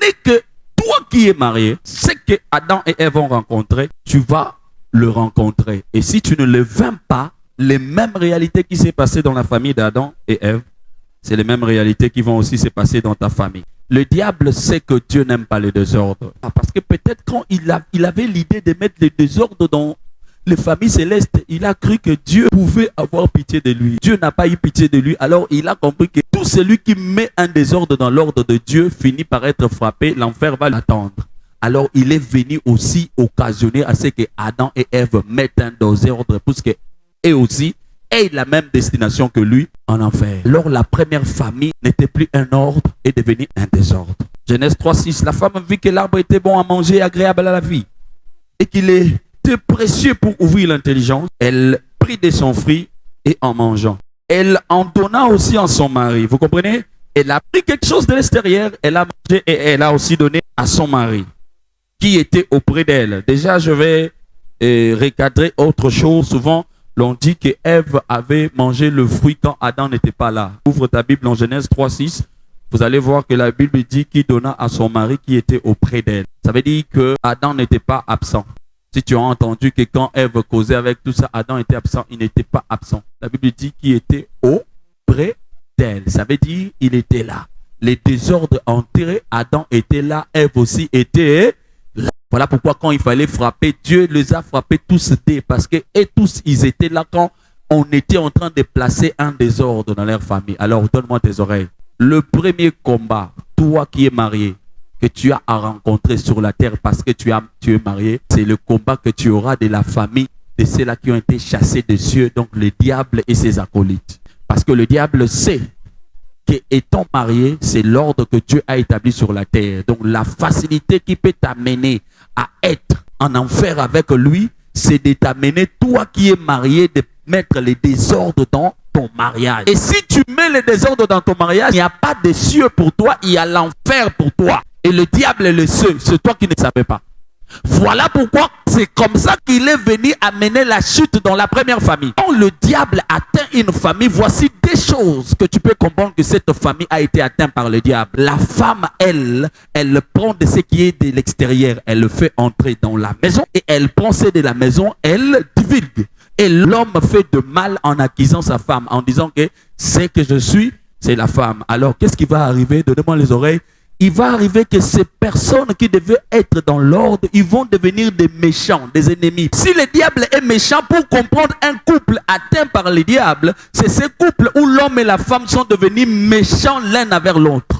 n'est que toi qui es marié, c'est que Adam et Ève ont rencontré, tu vas le rencontrer. Et si tu ne le vins pas, les mêmes réalités qui s'est passées dans la famille d'Adam et Ève, c'est les mêmes réalités qui vont aussi se passer dans ta famille. Le diable sait que Dieu n'aime pas le désordre. Parce que peut-être quand il avait l'idée de mettre le désordre dans les familles célestes, il a cru que Dieu pouvait avoir pitié de lui. Dieu n'a pas eu pitié de lui, alors il a compris que tout celui qui met un désordre dans l'ordre de Dieu finit par être frappé, l'enfer va l'attendre. Alors il est venu aussi occasionner à ce que Adam et Ève mettent un désordre pour que eux aussi aient la même destination que lui en enfer. Alors la première famille n'était plus un ordre et devenue un désordre. Genèse 3:6, la femme vit que l'arbre était bon à manger et agréable à la vie et qu'il était précieux pour ouvrir l'intelligence. Elle prit de son fruit et en mangeant, elle en donna aussi à son mari. Vous comprenez? Elle a pris quelque chose de l'extérieur, elle a mangé et elle a aussi donné à son mari qui était auprès d'elle. Déjà, je vais recadrer autre chose. Souvent, l'on dit que Ève avait mangé le fruit quand Adam n'était pas là. Ouvre ta Bible en Genèse 3:6. Vous allez voir que la Bible dit qu'il donna à son mari qui était auprès d'elle. Ça veut dire que Adam n'était pas absent. Si tu as entendu que quand Ève causait avec tout ça, Adam était absent, il n'était pas absent. La Bible dit qu'il était auprès d'elle. Ça veut dire qu'il était là. Les désordres enterrés, Adam était là, Ève aussi était là. Voilà pourquoi quand il fallait frapper, Dieu les a frappés tous parce que et tous ils étaient là quand on était en train de placer un désordre dans leur famille. Alors donne-moi tes oreilles. Le premier combat, toi qui es marié, que tu as à rencontrer sur la terre parce que tu es marié, c'est le combat que tu auras de la famille de ceux-là qui ont été chassés des cieux, donc le diable et ses acolytes. Parce que le diable sait qu'étant marié, c'est l'ordre que Dieu a établi sur la terre. Donc la facilité qui peut t'amener à être en enfer avec lui, c'est de t'amener, toi qui es marié, de mettre les désordres dans ton mariage. Et si tu mets les désordres dans ton mariage, il n'y a pas de cieux pour toi, il y a l'enfer pour toi. Et le diable est le cieux, c'est toi qui ne savais pas. Voilà pourquoi c'est comme ça qu'il est venu amener la chute dans la première famille. Quand le diable atteint une famille, voici des choses que tu peux comprendre que cette famille a été atteinte par le diable. La femme, elle prend de ce qui est de l'extérieur, elle le fait entrer dans la maison et elle prend ce de la maison, elle divulgue. Et l'homme fait de mal en accusant sa femme, en disant que c'est que je suis, c'est la femme. Alors qu'est-ce qui va arriver? Donnez-moi les oreilles. Il va arriver que ces personnes qui devaient être dans l'ordre, ils vont devenir des méchants, des ennemis. Si le diable est méchant, pour comprendre un couple atteint par le diable, c'est ce couple où l'homme et la femme sont devenus méchants l'un envers l'autre.